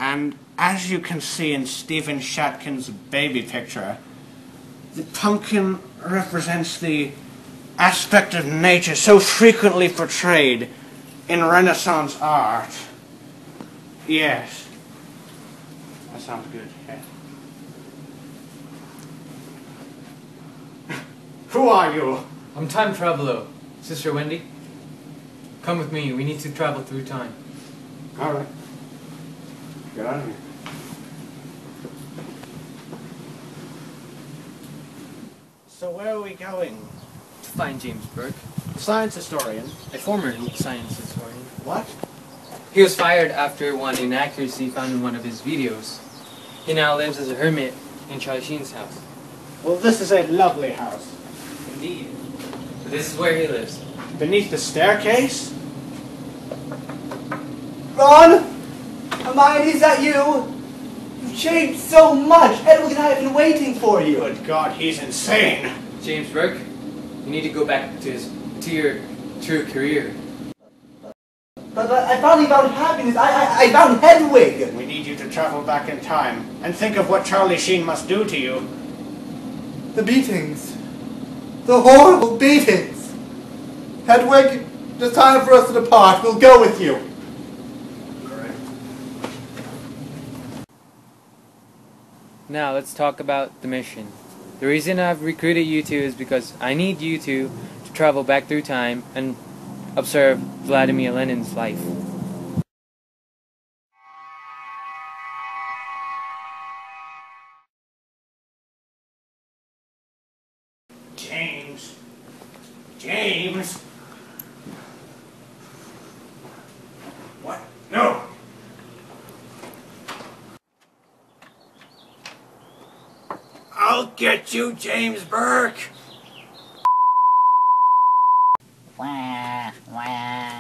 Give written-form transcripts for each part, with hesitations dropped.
And as you can see in Stephen Shatkin's baby picture, the pumpkin represents the aspect of nature so frequently portrayed in Renaissance art. Yes. That sounds good, yes. Who are you? I'm time traveler, Sister Wendy. Come with me, we need to travel through time. Alright. Get out of here. So where are we going? To find James Burke, Science historian. a former science historian. What? He was fired after one inaccuracy found in one of his videos. He now lives as a hermit in Charlie Sheen's house. Well, this is a lovely house. Indeed. This is where he lives. Beneath the staircase? Ron? Hermione, is that you? You've changed so much. Edward and I have been waiting for you. Good God, he's insane. James Burke, you need to go back to your true career. But I finally found happiness. I found Hedwig. We need you to travel back in time and think of what Charlie Sheen must do to you. The beatings. The horrible beatings. Hedwig, it's time for us to depart. We'll go with you. Now let's talk about the mission. The reason I've recruited you two is because I need you two to travel back through time and observe Vladimir Lenin's life. James. James. What? No. I'll get you, James Burke.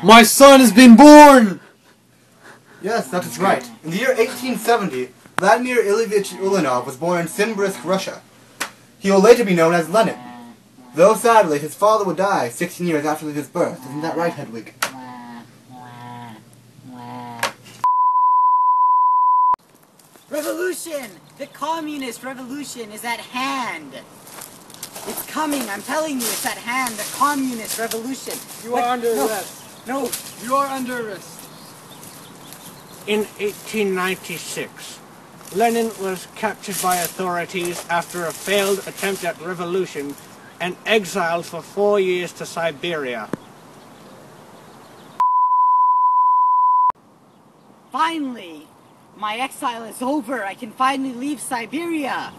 My son has been born! Yes, that is right. In the year 1870, Vladimir Ilyich Ulyanov was born in Simbirsk, Russia. He will later be known as Lenin. Though sadly, his father would die 16 years after his birth. Isn't that right, Hedwig? Revolution! The communist revolution is at hand! It's coming, I'm telling you, it's at hand, the communist revolution. You are under arrest. No. You are under arrest. In 1896, Lenin was captured by authorities after a failed attempt at revolution and exiled for 4 years to Siberia. Finally! My exile is over, I can finally leave Siberia!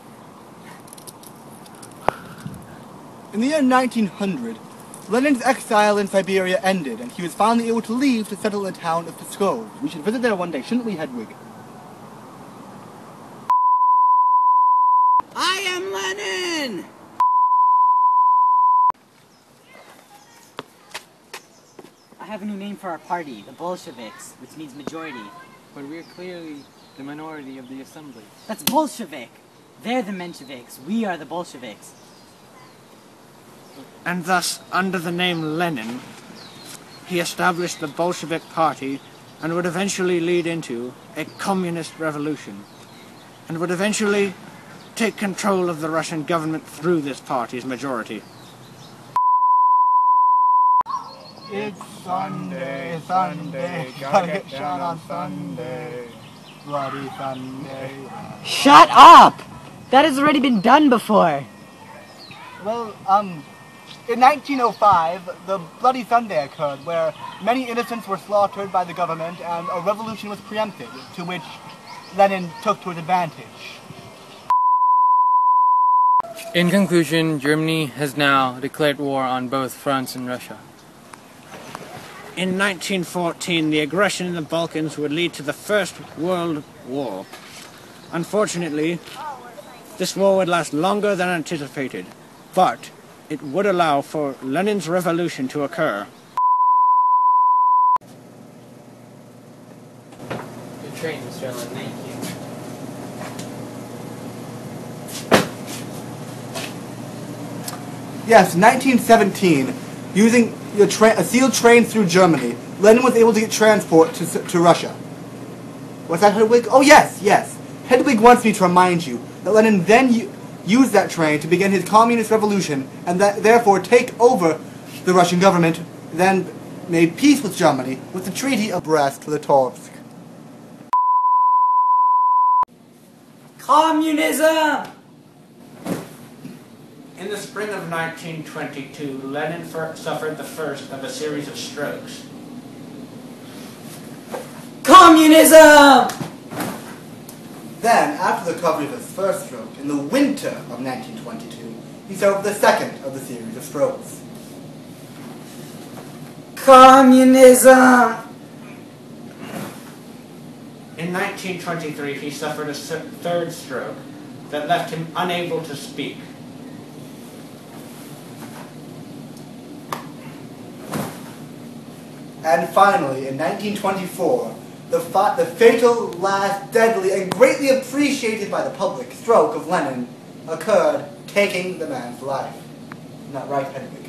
In the year 1900, Lenin's exile in Siberia ended, and he was finally able to leave to settle in the town of Pskov. We should visit there one day, shouldn't we, Hedwig? I am Lenin! I have a new name for our party, the Bolsheviks, which means majority. But we are clearly the minority of the assembly. That's Bolshevik! They're the Mensheviks, we are the Bolsheviks. And thus, under the name Lenin, he established the Bolshevik Party and would eventually lead into a communist revolution, and would eventually take control of the Russian government through this party's majority. It's Sunday, Sunday, gotta get down on Sunday, bloody Sunday. Shut up! That has already been done before. Well, in 1905, the Bloody Sunday occurred, where many innocents were slaughtered by the government and a revolution was preempted, to which Lenin took to his advantage. In conclusion, Germany has now declared war on both France and Russia. In 1914, the aggression in the Balkans would lead to the First World War. Unfortunately, this war would last longer than anticipated, but it would allow for Lenin's revolution to occur. Good train, Mr. Allen. Thank you. Yes, 1917, using a sealed train through Germany, Lenin was able to get transport to Russia. What's that, Hedwig? Oh, yes, yes. Hedwig wants me to remind you that Lenin then used that train to begin his communist revolution and that therefore take over the Russian government, then made peace with Germany with the Treaty of Brest-Litovsk. Communism! In the spring of 1922, Lenin suffered the first of a series of strokes. Communism! Then, after the recovery of his first stroke, in the winter of 1922, he suffered the second of the series of strokes. Communism! In 1923, he suffered a third stroke that left him unable to speak. And finally, in 1924, the fatal, last, deadly, and greatly appreciated by the public stroke of Lenin occurred, taking the man's life. Isn't that right, Henry?